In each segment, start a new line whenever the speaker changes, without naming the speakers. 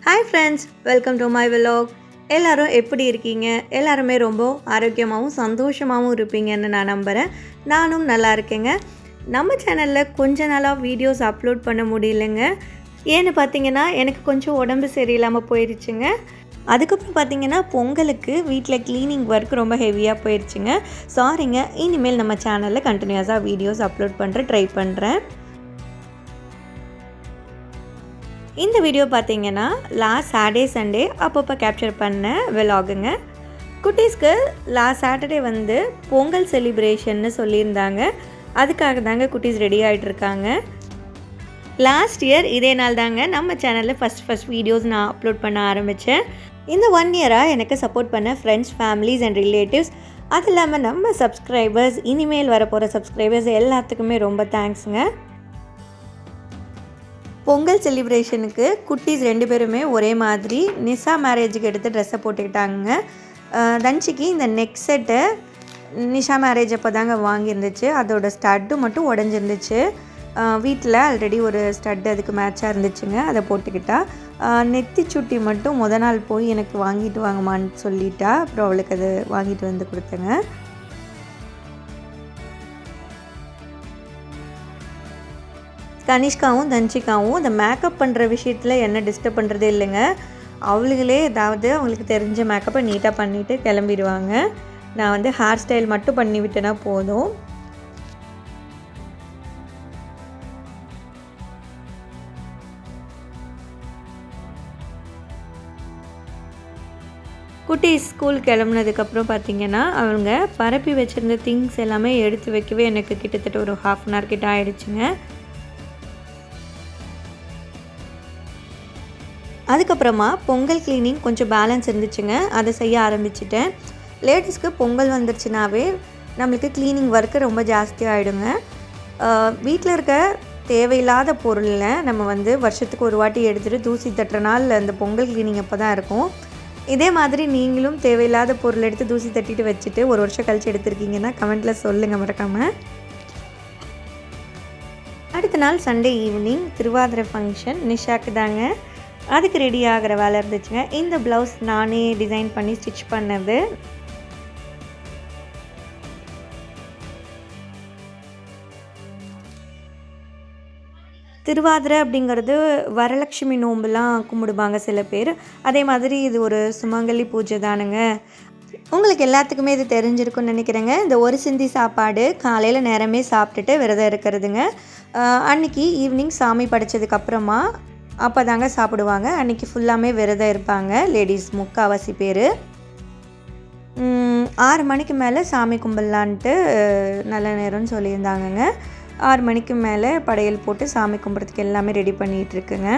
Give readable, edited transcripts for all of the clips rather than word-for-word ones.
Hi friends, welcome to my vlog. எல்லாரும் எப்படி இருக்கீங்க? எல்லாருமே ரொம்ப ஆரோக்கியமாகவும் சந்தோஷமாகவும் இருப்பீங்கன்னு நான் நம்புகிறேன். நானும் நல்லா இருக்கேங்க. நம்ம சேனலில் கொஞ்ச நாளாக வீடியோஸ் அப்லோட் பண்ண முடியலைங்க. ஏன்னு பார்த்தீங்கன்னா எனக்கு கொஞ்சம் உடம்பு சரியில்லாமல் போயிடுச்சுங்க. அதுக்கப்புறம் பார்த்தீங்கன்னா பொங்கலுக்கு வீட்டில் க்ளீனிங் ஒர்க் ரொம்ப ஹெவியாக போயிடுச்சுங்க. சாரிங்க. இனிமேல் நம்ம சேனலில் கண்டினியூஸாக வீடியோஸ் அப்லோட் ட்ரை பண்ணுறேன். இந்த வீடியோ பார்த்தீங்கன்னா லாஸ்ட் சாட்டர்டே சண்டே அப்பப்போ கேப்சர் பண்ண விலாகுங்க. குட்டீஸ்க்கு லாஸ்ட் சாட்டர்டே வந்து பொங்கல் செலிப்ரேஷன்னு சொல்லியிருந்தாங்க. அதுக்காக தாங்க குட்டீஸ் ரெடி ஆகிட்டு இருக்காங்க. லாஸ்ட் இயர் இதே நாள் தாங்க நம்ம சேனலில் ஃபஸ்ட் வீடியோஸ் நான் அப்லோட் பண்ண ஆரம்பித்தேன். இந்த 1 இயராக எனக்கு சப்போர்ட் பண்ண ஃப்ரெண்ட்ஸ், ஃபேமிலிஸ் அண்ட் ரிலேட்டிவ்ஸ், அது இல்லாமல் நம்ம சப்ஸ்கிரைபர்ஸ், இனிமேல் வரப்போகிற சப்ஸ்கிரைபர்ஸ் எல்லாத்துக்குமே ரொம்ப தேங்க்ஸுங்க. பொங்கல் செலிப்ரேஷனுக்கு குட்டீஸ் 2 பேருமே ஒரே மாதிரி நிஷா மேரேஜுக்கு எடுத்து ட்ரெஸ்ஸை போட்டுக்கிட்டாங்க. தன்ஷிக்கு இந்த நெக் செட்டை நிஷா மேரேஜ் அப்போ தாங்க வாங்கியிருந்துச்சு. அதோட ஸ்டட்டு மட்டும் உடஞ்சிருந்துச்சு. வீட்டில் ஆல்ரெடி ஒரு ஸ்டட்டு அதுக்கு மேட்சாக இருந்துச்சுங்க, அதை போட்டுக்கிட்டா. நெத்தி சுட்டி மட்டும் நாள் போய் எனக்கு வாங்கிட்டு வாங்கம்மான்னு சொல்லிட்டா. அப்புறம் அவளுக்கு அதை வாங்கிட்டு வந்து கொடுத்தேங்க. கனிஷ்காவும் தன்ஷிகாவும் இந்த மேக்கப் பண்ணுற விஷயத்தில் என்ன டிஸ்டர்ப் பண்ணுறதே இல்லைங்க. அவளுகளே ஏதாவது அவங்களுக்கு தெரிஞ்ச மேக்கப்பை நீட்டாக பண்ணிவிட்டு கிளம்பிடுவாங்க. நான் வந்து ஹேர் ஸ்டைல் மட்டும் பண்ணி விட்டேன்னா போதும். குட்டீஸ் ஸ்கூல் கிளம்புனதுக்கப்புறம் பார்த்திங்கன்னா அவங்க பரப்பி வச்சுருந்த திங்ஸ் எல்லாமே எடுத்து வைக்கவே எனக்கு கிட்டத்தட்ட ஒரு 1/2 hour கிட்ட ஆகிடுச்சுங்க. அதுக்கப்புறமா பொங்கல் க்ளீனிங் கொஞ்சம் பேலன்ஸ் இருந்துச்சுங்க, அதை செய்ய ஆரம்பிச்சிட்டேன். லேடிஸ்க்கு பொங்கல் வந்துருச்சுனாவே நம்மளுக்கு க்ளீனிங் ஒர்க்கு ரொம்ப ஜாஸ்தியாகிடுங்க. வீட்டில் இருக்க தேவையில்லாத பொருளில் நம்ம வந்து வருஷத்துக்கு ஒரு வாட்டி எடுத்துகிட்டு தூசி தட்டுற நாள் அந்த பொங்கல் க்ளீனிங் அப்போ தான் இருக்கும். இதே மாதிரி நீங்களும் தேவையில்லாத பொருள் எடுத்து தூசி தட்டிட்டு வச்சுட்டு ஒரு வருஷம் கழித்து எடுத்துருக்கீங்கன்னா கமெண்ட்டில் சொல்லுங்கள் மறக்காமல். அடுத்த நாள் சண்டே ஈவினிங் திருவாதிரை ஃபங்க்ஷன் நிஷாக்கு தாங்க. அதுக்கு ரெடி ஆகிற வேலை இருந்துச்சுங்க. இந்த ப்ளவுஸ் நானே டிசைன் பண்ணி ஸ்டிச் பண்ணது. திருவாதிரை அப்படிங்கிறது வரலட்சுமி நோம்புலாம் கும்பிடுவாங்க சில பேர். அதே மாதிரி இது ஒரு சுமங்கலி பூஜை தானுங்க. உங்களுக்கு எல்லாத்துக்குமே இது தெரிஞ்சிருக்குன்னு நினைக்கிறேங்க. இந்த ஒரு சிந்தி சாப்பாடு காலையில் நேரமே சாப்பிட்டுட்டு விரதம் இருக்கிறதுங்க. அன்றைக்கி ஈவினிங் சாமி படைச்சதுக்கப்புறமா அப்போ தாங்க சாப்பிடுவாங்க. அன்றைக்கி ஃபுல்லாமே விரதம் இருப்பாங்க லேடிஸ் முக்கால்வாசி பேர். 6 மணிக்கு மேலே சாமி கும்பிட்லான்ட்டு நல்ல நேரம்னு சொல்லியிருந்தாங்கங்க. 6 மணிக்கு மேலே படையல் போட்டு சாமி கும்பிட்றதுக்கு எல்லாமே ரெடி பண்ணிகிட்ருக்குங்க.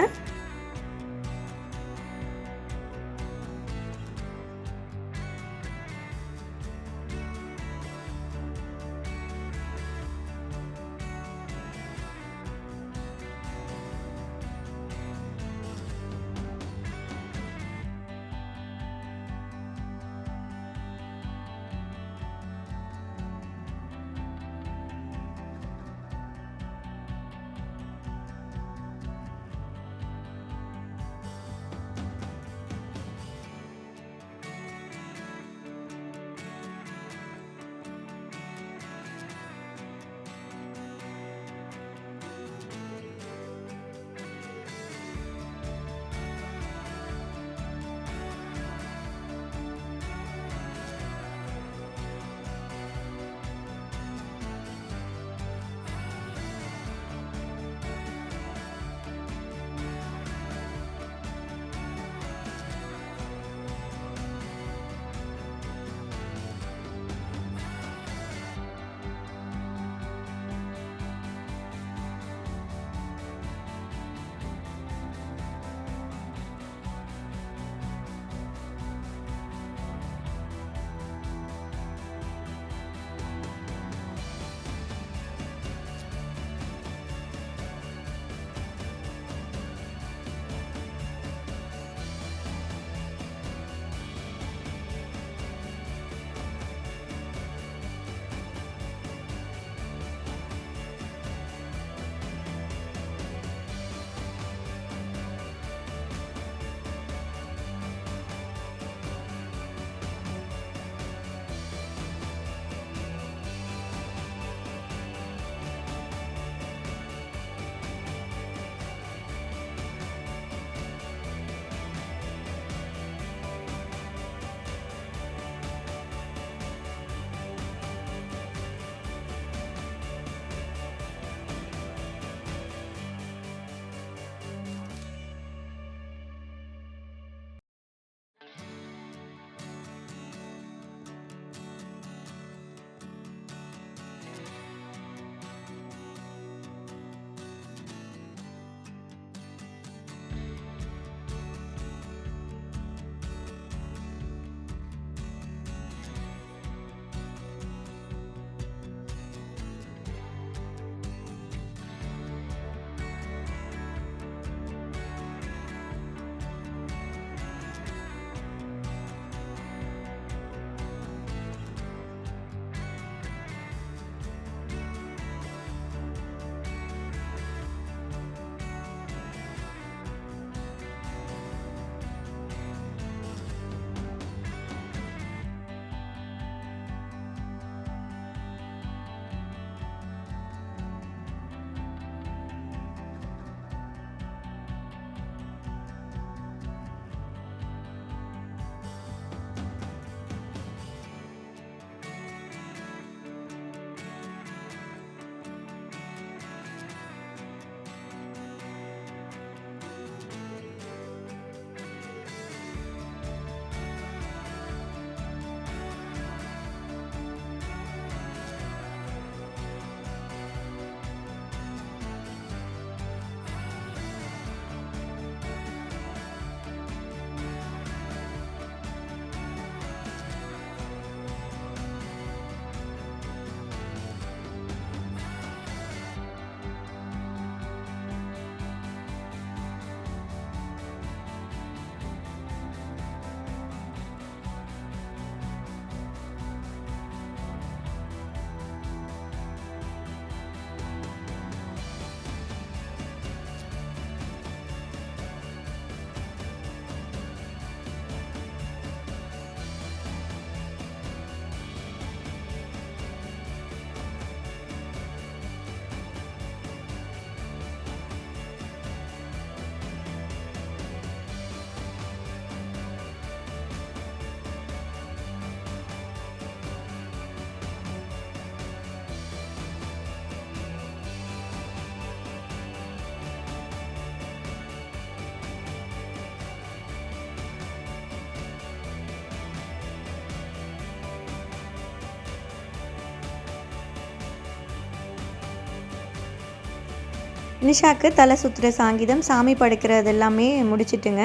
நிஷாக்கு தலை சுற்றுற சாங்கீதம், சாமி படைக்கிறது எல்லாமே முடிச்சிட்டுங்க.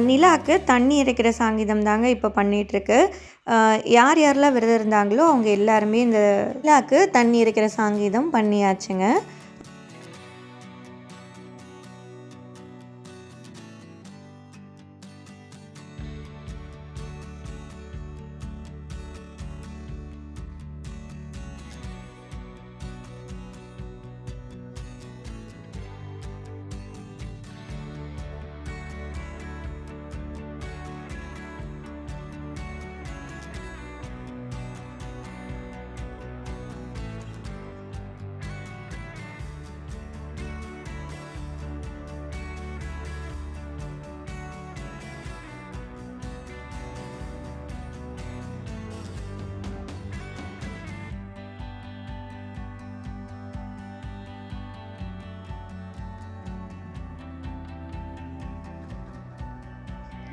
நிலாவுக்கு தண்ணி இறைக்கிற சாங்கீதம் தாங்க இப்போ பண்ணிகிட்ருக்கு. யார் யாரெல்லாம் விரதம் இருந்தாங்களோ அவங்க எல்லாருமே இந்த நிலாவுக்கு தண்ணி இறைக்கிற சாங்கீதம் பண்ணியாச்சுங்க.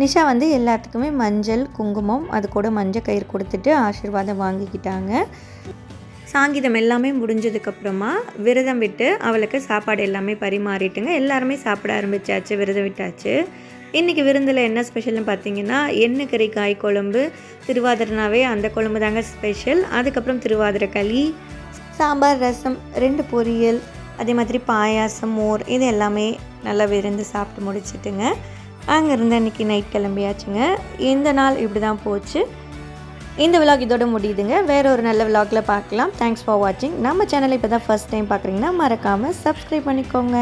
நிஷா வந்து எல்லாத்துக்குமே மஞ்சள், குங்குமம், அது கூட மஞ்சள் கயிறு கொடுத்துட்டு ஆசீர்வாதம் வாங்கிக்கிட்டாங்க. சாங்கீதம் எல்லாமே முடிஞ்சதுக்கப்புறமா விரதம் விட்டு அவளுக்கு சாப்பாடு எல்லாமே பரிமாறிட்டுங்க. எல்லாருமே சாப்பிட ஆரம்பித்தாச்சு, விரதம் விட்டாச்சு. இன்றைக்கி விருந்தில் என்ன ஸ்பெஷல்னு பார்த்தீங்கன்னா, எண்ணெய்கறி காய் குழம்பு, திருவாதிரைனாவே அந்த குழம்பு தாங்க ஸ்பெஷல். அதுக்கப்புறம் திருவாதிரை களி, சாம்பார், ரசம், 2 பொரியல், அதே மாதிரி பாயாசம், மோர், இது எல்லாமே நல்லா விருந்து சாப்பிட்டு முடிச்சிட்டுங்க. அங்கேருந்து அன்றைக்கி நைட் கிளம்பியாச்சுங்க. இந்த நாள் இப்படி தான் போச்சு. இந்த விலாக் இதோட முடியுதுங்க. வேறு ஒரு நல்ல விலாகில் பார்க்கலாம். தேங்க்ஸ் ஃபார் வாட்சிங். நம்ம சேனலை இப்போ தான் ஃபஸ்ட் டைம் பார்க்குறீங்கன்னா மறக்காமல் சப்ஸ்கிரைப் பண்ணிக்கோங்க.